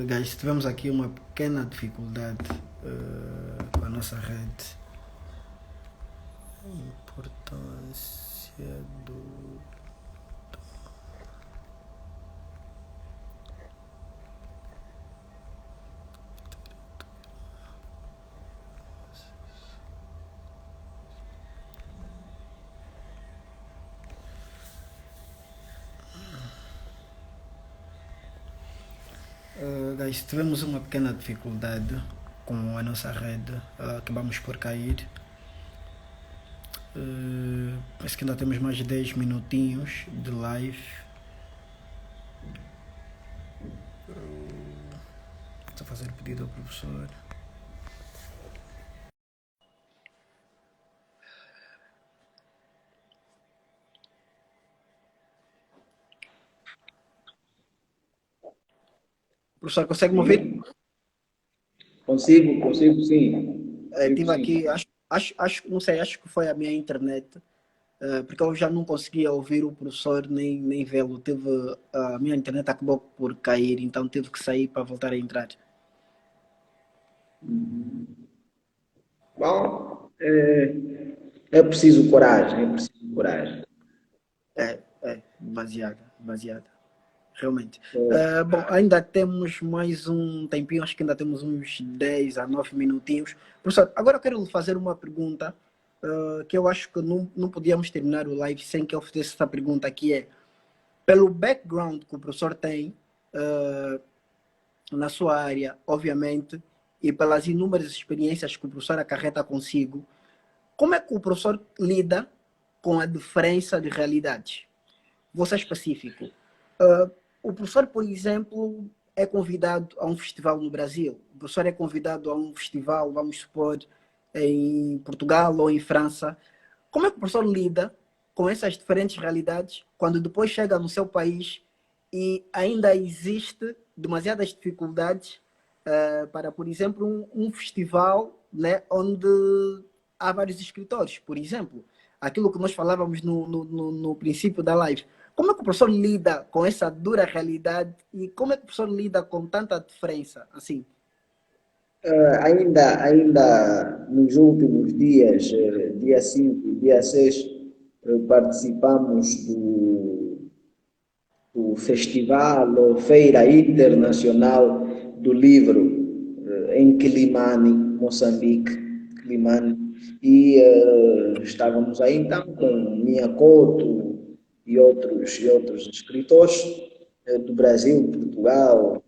Guys, tivemos aqui uma pequena dificuldade com a nossa rede. Importância do. Guys, tivemos uma pequena dificuldade com a nossa rede. Acabamos por cair. Parece que ainda temos mais de 10 minutinhos de live. Estou a fazer pedido ao professor. Professor, consegue me ouvir? Consigo sim. Tive aqui, não sei, acho que foi a minha internet, porque eu já não conseguia ouvir o professor nem vê-lo. A minha internet acabou por cair, então tive que sair para voltar a entrar. Bom, é preciso coragem, é preciso coragem. Baseada, realmente. Bom, ainda temos mais um tempinho, acho que ainda temos uns 10 a 9 minutinhos. Professor, agora eu quero lhe fazer uma pergunta, que eu acho que não podíamos terminar o live sem que eu fizesse essa pergunta, que é, pelo background que o professor tem na sua área, obviamente, e pelas inúmeras experiências que o professor acarreta consigo, como é que o professor lida com a diferença de realidades? Vou ser específico. O professor, por exemplo, é convidado a um festival no Brasil. O professor é convidado a um festival, vamos supor, em Portugal ou em França. Como é que o professor lida com essas diferentes realidades quando depois chega no seu país e ainda existe demasiadas dificuldades para, por exemplo, um festival, né, onde há vários escritores, por exemplo? Aquilo que nós falávamos no princípio da live. Como é que o professor lida com essa dura realidade e como é que o professor lida com tanta diferença assim? Ainda nos últimos dias, dia 5 e dia 6, participamos do Festival ou Feira Internacional do Livro em Quilimane, Moçambique, Quilimane, e estávamos aí então com Mia Couto e outros escritores do Brasil, Portugal,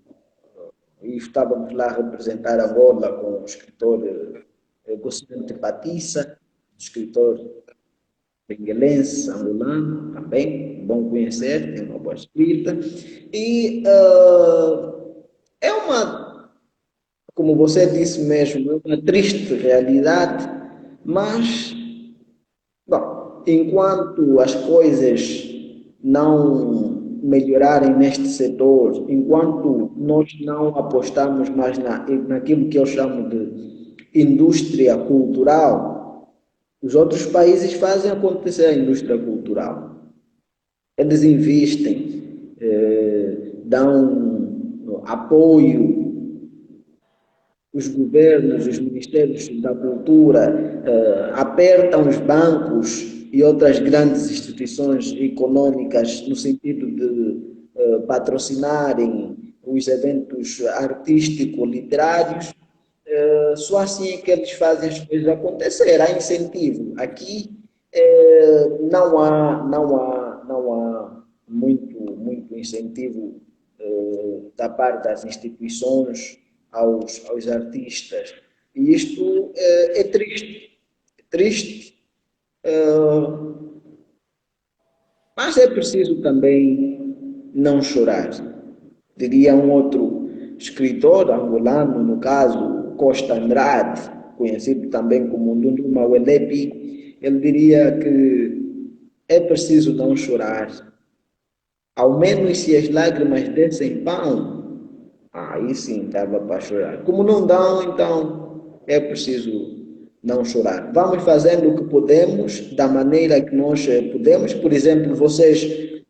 e estávamos lá a representar Angola com o escritor Gocente Patissa, escritor benguelense, angolano, também, bom conhecer, tem uma boa escrita. E é uma, como você disse mesmo, é uma triste realidade, mas, bom, enquanto as coisas não melhorarem neste setor, enquanto nós não apostarmos mais naquilo que eu chamo de indústria cultural, os outros países fazem acontecer a indústria cultural. Eles investem, dão apoio, os governos, os ministérios da cultura apertam os bancos e outras grandes instituições econômicas no sentido de patrocinarem os eventos artístico-literários. Só assim é que eles fazem as coisas acontecer. Há incentivo. Aqui não há muito incentivo da parte das instituições aos artistas. E isto é triste. É triste. Mas é preciso também não chorar. Diria um outro escritor angolano, no caso, Costa Andrade, conhecido também como Ndundu Mawelepi, ele diria que é preciso não chorar. Ao menos se as lágrimas dessem pão, aí sim dava para chorar. Como não dão, então é preciso não chorar. Vamos fazendo o que podemos, da maneira que nós podemos. Por exemplo, vocês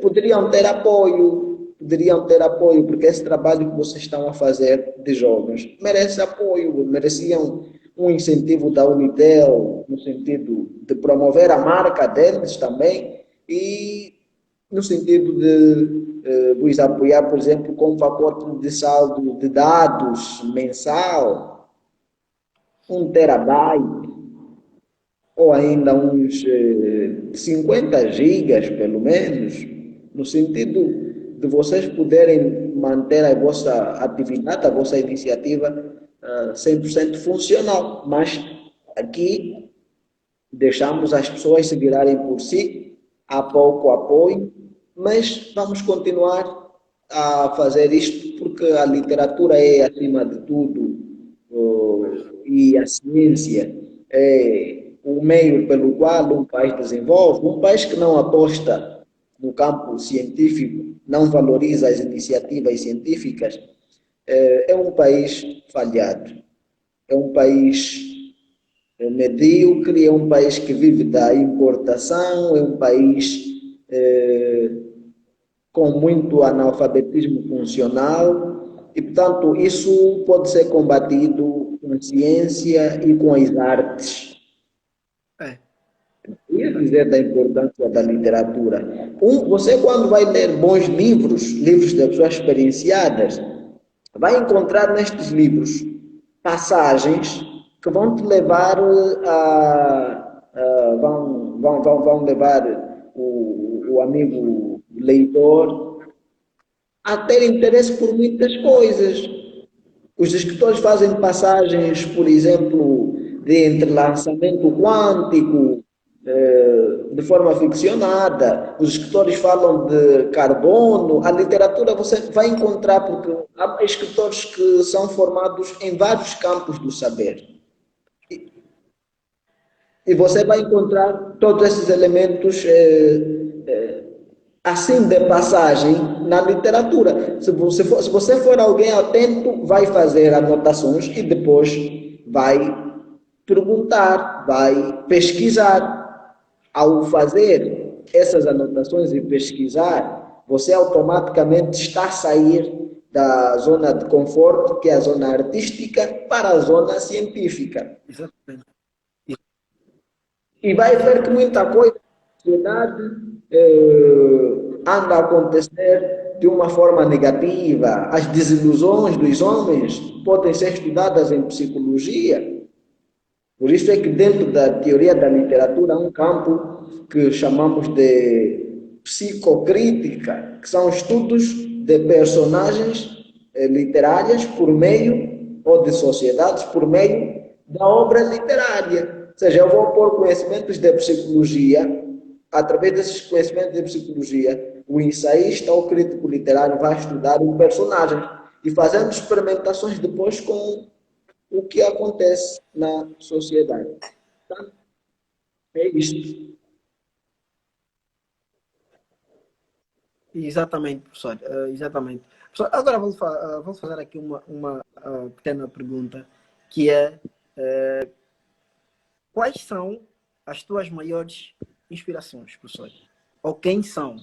poderiam ter apoio poderiam ter apoio, porque esse trabalho que vocês estão a fazer de jovens merece apoio, mereciam um incentivo da Unitel, no sentido de promover a marca deles também, e no sentido de vos apoiar, por exemplo, com um pacote de saldo de dados mensal, 1 terabyte, ou ainda uns 50 gigas, pelo menos, no sentido de vocês poderem manter a vossa atividade, a vossa iniciativa 100% funcional. Mas aqui deixamos as pessoas se virarem por si, há pouco apoio, mas vamos continuar a fazer isto porque a literatura é, acima de tudo, e a ciência é o meio pelo qual um país desenvolve. Um país que não aposta no campo científico, não valoriza as iniciativas científicas, é um país falhado, é um país medíocre, é um país que vive da importação, é um país com muito analfabetismo funcional e, portanto, isso pode ser combatido com ciência e com as artes. É. Ia dizer da importância da literatura. Você, quando vai ler bons livros, livros de pessoas experienciadas, vai encontrar nestes livros passagens que vão te levar vão levar o amigo leitor a ter interesse por muitas coisas. Os escritores fazem passagens, por exemplo, de entrelaçamento quântico, de forma ficcionada. Os escritores falam de carbono. A literatura você vai encontrar, porque há escritores que são formados em vários campos do saber. E você vai encontrar todos esses elementos assim de passagem na literatura. Se você for alguém atento, vai fazer anotações e depois vai perguntar, vai pesquisar. Ao fazer essas anotações e pesquisar, você automaticamente está a sair da zona de conforto, que é a zona artística, para a zona científica. Exatamente. E vai ver que muita coisa na sociedade anda a acontecer de uma forma negativa. As desilusões dos homens podem ser estudadas em psicologia. Por isso é que dentro da teoria da literatura há um campo que chamamos de psicocrítica, que são estudos de personagens literárias por meio, ou de sociedades, por meio da obra literária. Ou seja, eu vou pôr conhecimentos de psicologia, através desses conhecimentos de psicologia, o ensaísta ou crítico literário vai estudar um personagem e fazendo experimentações depois com o que acontece na sociedade. Tá? É isto. Exatamente, professor. Exatamente. Professor, agora vou fazer aqui uma pequena pergunta, que é quais são as tuas maiores inspirações, professor? Ou quem são?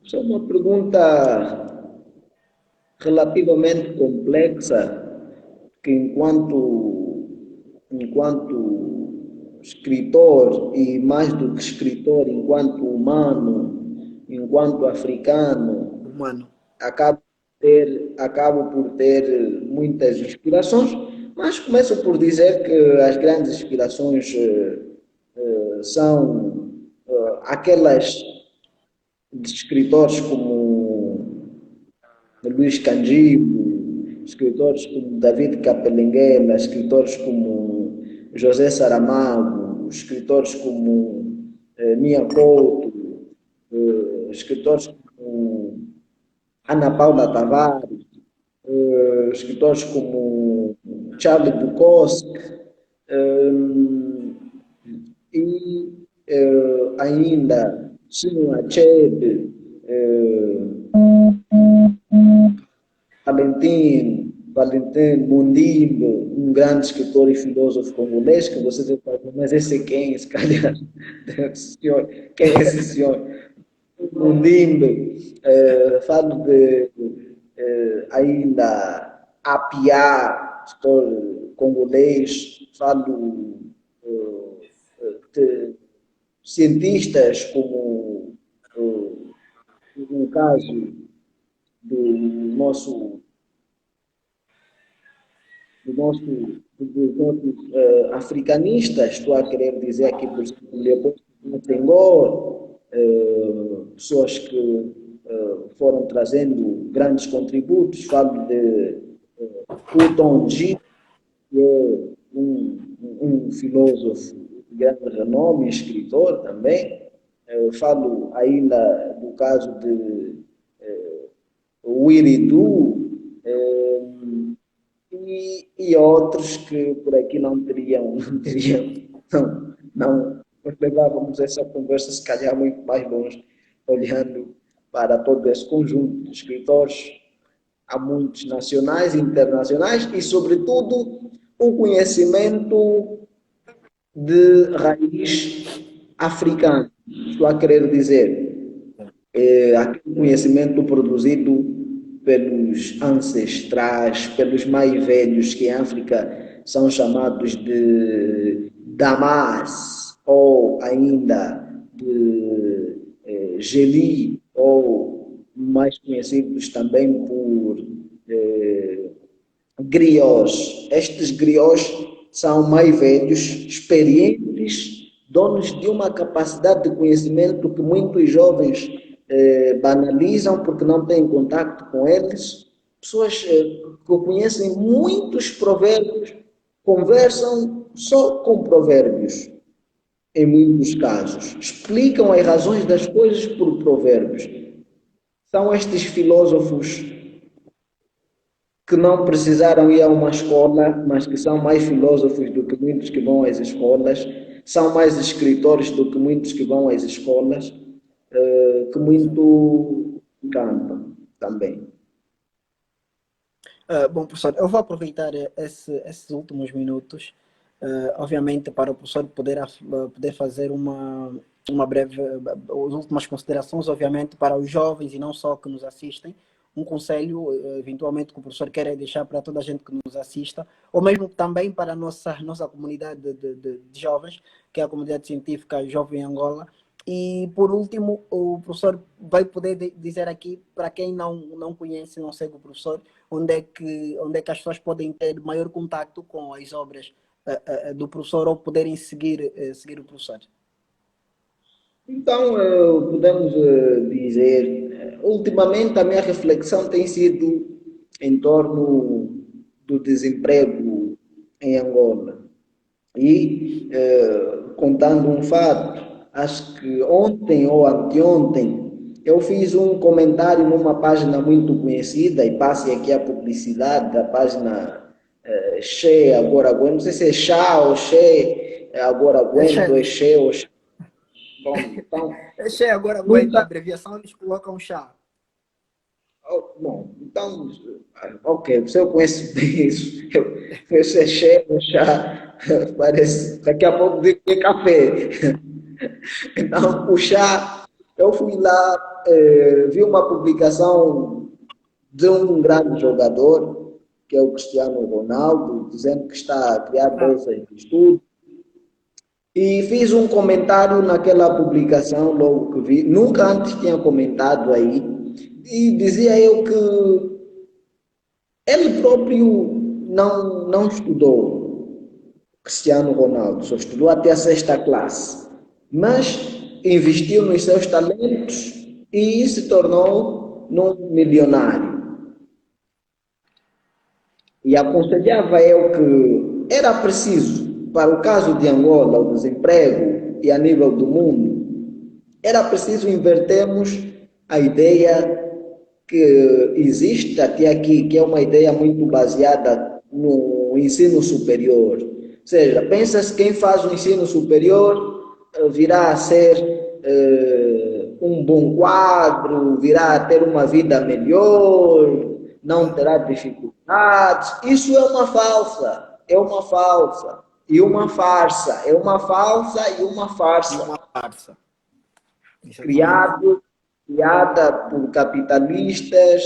Isso é uma pergunta relativamente complexa, que enquanto escritor, e mais do que escritor, enquanto humano, enquanto africano, Humano. acabo por ter muitas inspirações, mas começo por dizer que as grandes inspirações são aquelas de escritores como Luís Candibo, escritores como David Capelenguela, escritores como José Saramago, escritores como Mia Couto, escritores como Ana Paula Tavares, escritores como Charles Bukowski, e ainda Chinua Achebe, Valentim, Valentin Mundimbo, um grande escritor e filósofo congolês, que você deve saber, mas esse é quem, se calhar, senhor, quem é esse senhor? Mundimbo, falo de ainda Apiá, escritor congolês, falo de cientistas como, no caso do nosso dos nossos africanistas, estou a querer dizer aqui, por exemplo, Leopoldo Senghor, pessoas que foram trazendo grandes contributos, falo de Houghton G, que é um filósofo de grande renome, escritor também, falo ainda do caso de Wiridu, e outros que por aqui não nós levávamos essa conversa se calhar muito mais longe, olhando para todo esse conjunto de escritores, há muitos nacionais e internacionais, e sobretudo o conhecimento de raiz africana, estou a querer dizer, aquele conhecimento produzido pelos ancestrais, pelos mais velhos, que em África são chamados de Damas, ou ainda de Geli, ou mais conhecidos também por griots. Estes griots são mais velhos, experientes, donos de uma capacidade de conhecimento que muitos jovens banalizam porque não têm contato com eles. Pessoas que conhecem muitos provérbios, conversam só com provérbios, em muitos casos. Explicam as razões das coisas por provérbios. São estes filósofos que não precisaram ir a uma escola, mas que são mais filósofos do que muitos que vão às escolas, são mais escritores do que muitos que vão às escolas, que muito cantam também. Bom, professor, eu vou aproveitar esses últimos minutos, obviamente, para o professor poder fazer uma breve, as últimas considerações, obviamente, para os jovens e não só que nos assistem, um conselho, eventualmente, que o professor quer deixar para toda a gente que nos assista, ou mesmo também para a nossa comunidade de jovens, que é a comunidade científica Jovem Angola. E, por último, o professor vai poder dizer aqui, para quem não conhece, não segue o professor, onde é que as pessoas podem ter maior contato com as obras do professor ou poderem seguir o professor. Então, podemos dizer, ultimamente a minha reflexão tem sido em torno do desemprego em Angola. E, contando um fato, acho que ontem ou anteontem, eu fiz um comentário numa página muito conhecida, e passe aqui a publicidade da página Che Agora Aguento, não sei se é Chá ou Che Agora Aguento, é Che ou Chá. Bom, então, Che Agora Aguento, a abreviação eles colocam chá. Bom, então, ok, se eu conheço bem isso, eu sei Che ou Chá, parece, daqui a pouco digo que é café. Então, o chá, eu fui lá, vi uma publicação de um grande jogador, que é o Cristiano Ronaldo, dizendo que está a criar bolsas de estudo. E fiz um comentário naquela publicação, logo que vi, nunca antes tinha comentado aí, e dizia eu que ele próprio não estudou, Cristiano Ronaldo, só estudou até a 6ª classe, mas investiu nos seus talentos e se tornou um milionário. E aconselhava eu que era preciso, para o caso de Angola, o desemprego e a nível do mundo, era preciso invertermos a ideia que existe até aqui, que é uma ideia muito baseada no ensino superior. Ou seja, pensa-se que quem faz o ensino superior virá a ser um bom quadro, virá a ter uma vida melhor, não terá dificuldades, Isso é uma falsa, e uma farsa, é uma falsa e uma E farsa, uma farsa. Exatamente. criada por capitalistas,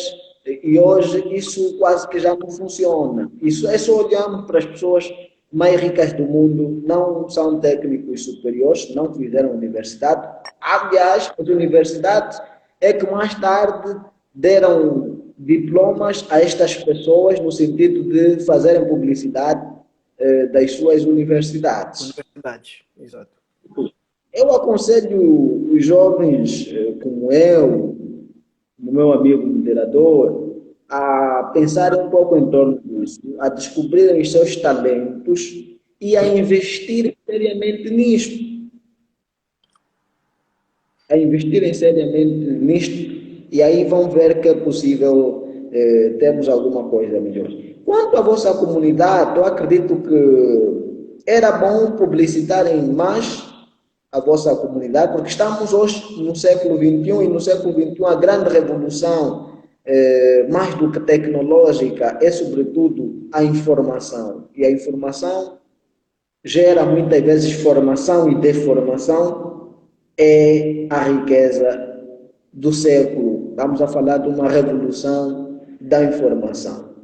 e hoje isso quase que já não funciona. Isso é só olhando para as pessoas mais ricas do mundo, não são técnicos superiores, não fizeram universidade. Aliás, as universidades é que mais tarde deram diplomas a estas pessoas no sentido de fazerem publicidade das suas universidades. Universidade, exato. Eu aconselho os jovens como eu, o meu amigo moderador, a pensarem um pouco em torno disso, a descobrirem os seus talentos e a investirem seriamente nisto. A investirem seriamente nisto e aí vão ver que é possível termos alguma coisa melhor. Quanto à vossa comunidade, eu acredito que era bom publicitarem mais a vossa comunidade, porque estamos hoje no século XXI e no século XXI a grande revolução, mais do que tecnológica, é sobretudo a informação. E a informação gera muitas vezes formação e deformação, é a riqueza do século. Estamos a falar de uma revolução da informação.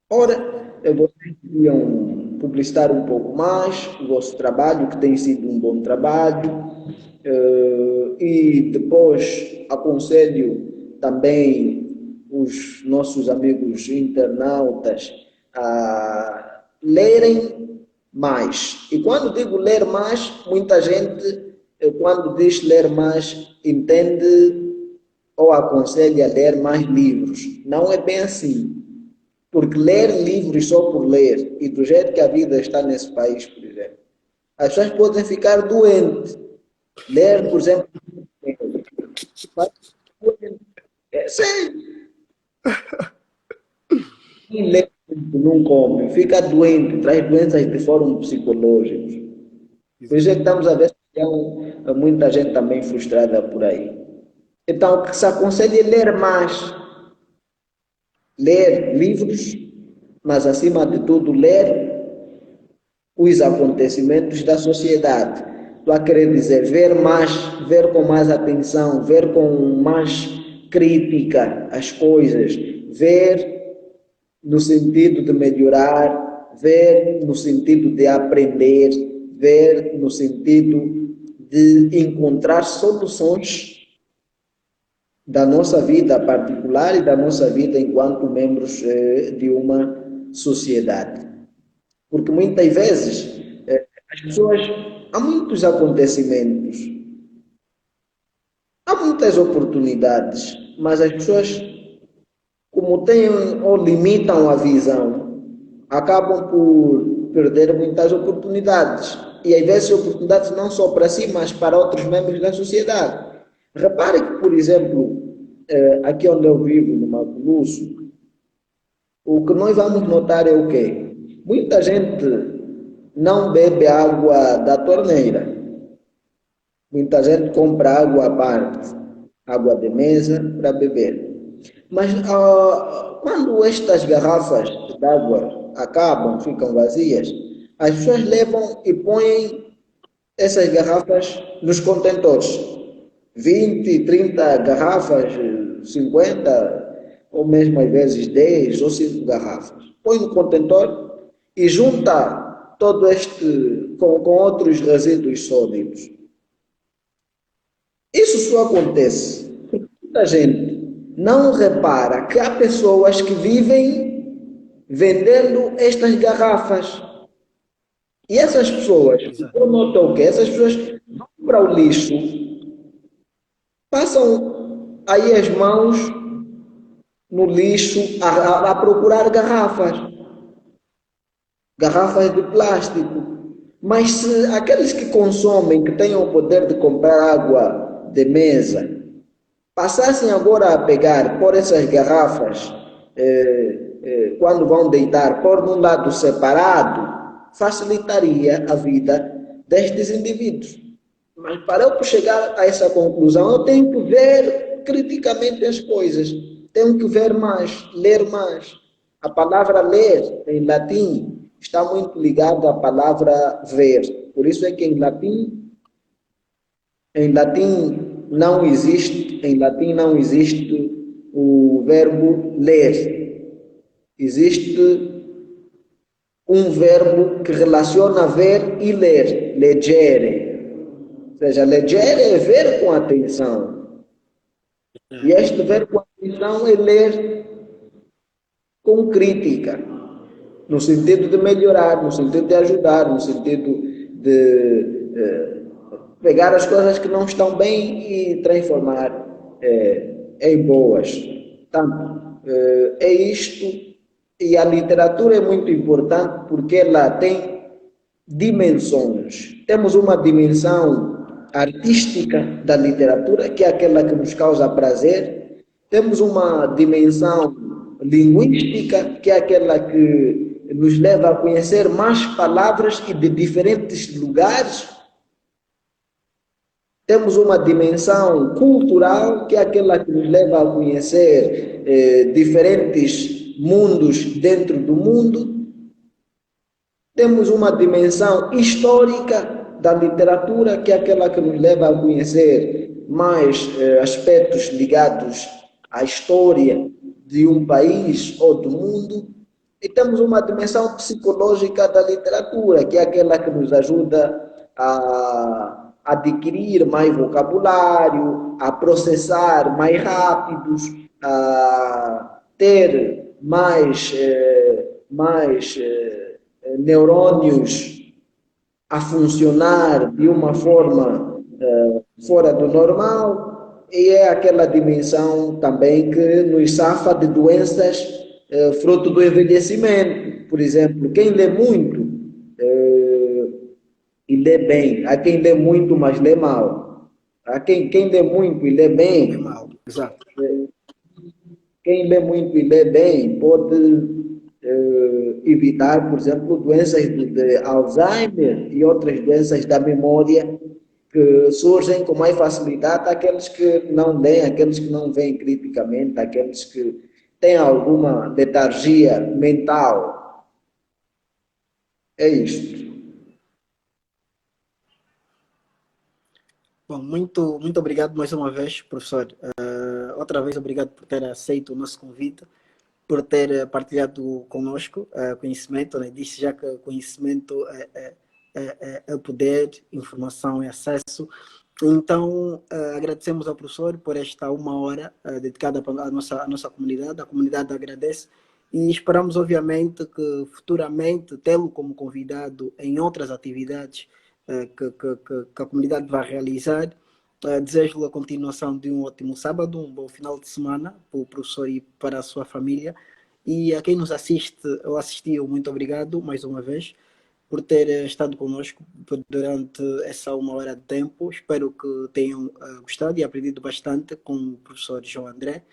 Ora, vocês queriam publicitar um pouco mais o vosso trabalho, que tem sido um bom trabalho, e depois aconselho também os nossos amigos internautas a lerem mais. E quando digo ler mais, muita gente, quando diz ler mais, entende ou aconselha a ler mais livros. Não é bem assim. Porque ler livros só por ler, e do jeito que a vida está nesse país, por exemplo, as pessoas podem ficar doentes. Ler, por exemplo, é sério. Quem lê não come, fica doente, traz doenças de fórum psicológicos. Por isso é que estamos a ver que há muita gente também frustrada por aí. Então, o que se aconselha é ler mais. Ler livros, mas acima de tudo, ler os acontecimentos da sociedade. Estou a querer dizer, ver mais, ver com mais atenção, ver com mais crítica as coisas, ver no sentido de melhorar, ver no sentido de aprender, ver no sentido de encontrar soluções da nossa vida particular e da nossa vida enquanto membros de uma sociedade. Porque muitas vezes as pessoas, há muitos acontecimentos, há muitas oportunidades, mas as pessoas, como têm ou limitam a visão, acabam por perder muitas oportunidades. E às vezes oportunidades não só para si, mas para outros membros da sociedade. Repare que, por exemplo, aqui onde eu vivo, no Mato Grosso, o que nós vamos notar é o quê? Muita gente não bebe água da torneira. Muita gente compra água à parte, água de mesa para beber. Mas quando estas garrafas de água acabam, ficam vazias, as pessoas levam e põem essas garrafas nos contentores. 20, 30 garrafas, 50, ou mesmo às vezes 10 ou 5 garrafas. Põe no contentor e junta todo este com outros resíduos sólidos. Isso só acontece porque muita gente não repara que há pessoas que vivem vendendo estas garrafas. E essas pessoas, eu noto o quê? Essas pessoas vão para o lixo, passam aí as mãos no lixo a procurar garrafas de plástico. Mas se aqueles que consomem, que têm o poder de comprar água de mesa, passassem agora a pegar, pôr essas garrafas, quando vão deitar, pôr num lado separado, facilitaria a vida destes indivíduos. Mas para eu chegar a essa conclusão, eu tenho que ver criticamente as coisas, tenho que ver mais, ler mais. A palavra ler, em latim, está muito ligada à palavra ver. Por isso é que em latim não existe o verbo ler. Existe um verbo que relaciona ver e ler, leggere. Ou seja, leggere é ver com atenção. E este ver com atenção é ler com crítica, no sentido de melhorar, no sentido de ajudar, no sentido de pegar as coisas que não estão bem e transformar em boas. Portanto, é isto. E a literatura é muito importante porque ela tem dimensões. Temos uma dimensão artística da literatura, que é aquela que nos causa prazer. Temos uma dimensão linguística, que é aquela que nos leva a conhecer mais palavras e de diferentes lugares. Temos uma dimensão cultural, que é aquela que nos leva a conhecer diferentes mundos dentro do mundo. Temos uma dimensão histórica da literatura, que é aquela que nos leva a conhecer mais aspectos ligados à história de um país ou do mundo. E temos uma dimensão psicológica da literatura, que é aquela que nos ajuda a adquirir mais vocabulário, a processar mais rápidos, a ter mais neurônios a funcionar de uma forma fora do normal, e é aquela dimensão também que nos safa de doenças fruto do envelhecimento. Por exemplo, quem lê muito e lê bem, há quem lê muito, mas lê mal. Há quem lê muito e lê É bem, mal, exato. quem lê muito e lê bem pode evitar, por exemplo, doenças de Alzheimer e outras doenças da memória que surgem com mais facilidade aqueles que não leem, aqueles que não veem criticamente, aqueles que têm alguma letargia mental. É isto. Bom, muito obrigado mais uma vez, professor. Outra vez, obrigado por ter aceito o nosso convite, por ter partilhado conosco conhecimento. Né? Disse já que conhecimento é poder, informação é acesso. Então, agradecemos ao professor por esta uma hora dedicada à nossa comunidade. A comunidade agradece e esperamos, obviamente, que futuramente tê-lo como convidado em outras atividades que a comunidade vai realizar. Desejo-lhe a continuação de um ótimo sábado, um bom final de semana para o professor e para a sua família. E a quem nos assiste ou assistiu, muito obrigado mais uma vez por ter estado conosco durante essa uma hora de tempo. Espero que tenham gostado e aprendido bastante com o professor João André.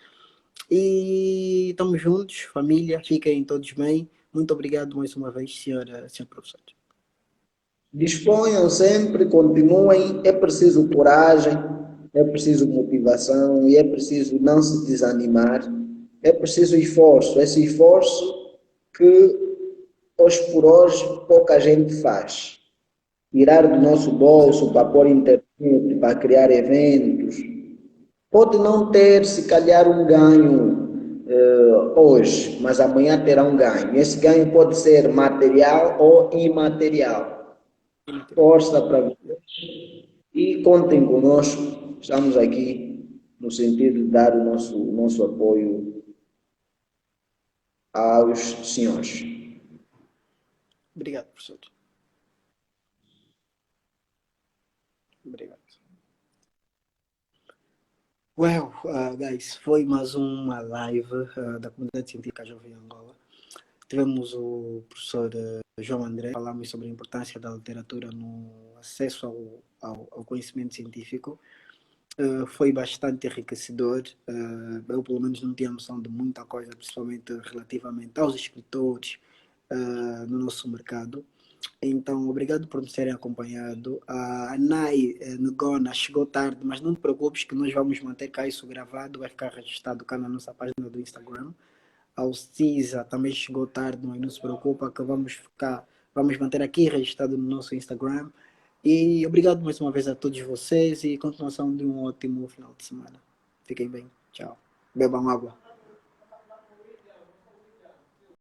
E estamos juntos, família, fiquem todos bem. Muito obrigado mais uma vez, senhor professor. Disponham sempre, continuem. É preciso coragem, é preciso motivação e é preciso não se desanimar. É preciso esforço. Esse esforço que hoje por hoje pouca gente faz. Tirar do nosso bolso para pôr internet, para criar eventos. Pode não ter, se calhar, um ganho hoje, mas amanhã terá um ganho. Esse ganho pode ser material ou imaterial. Força para vocês e contem conosco. Estamos aqui no sentido de dar o nosso apoio aos senhores. Obrigado, professor. Obrigado. Well, guys, foi mais uma live da Comunidade Científica Jovem Angola. Tivemos o professor João André, falamos sobre a importância da literatura no acesso ao conhecimento científico. Foi bastante enriquecedor. Eu, pelo menos, não tinha noção de muita coisa, principalmente relativamente aos escritores no nosso mercado. Então, obrigado por nos terem acompanhado. A Nai Ngona chegou tarde, mas não te preocupes que nós vamos manter cá isso gravado, vai ficar registrado cá na nossa página do Instagram. ao CISA, também chegou tarde, mas não se preocupa que vamos manter aqui registrado no nosso Instagram. E obrigado mais uma vez a todos vocês e continuação de um ótimo final de semana. Fiquem bem. Tchau. Bebam água.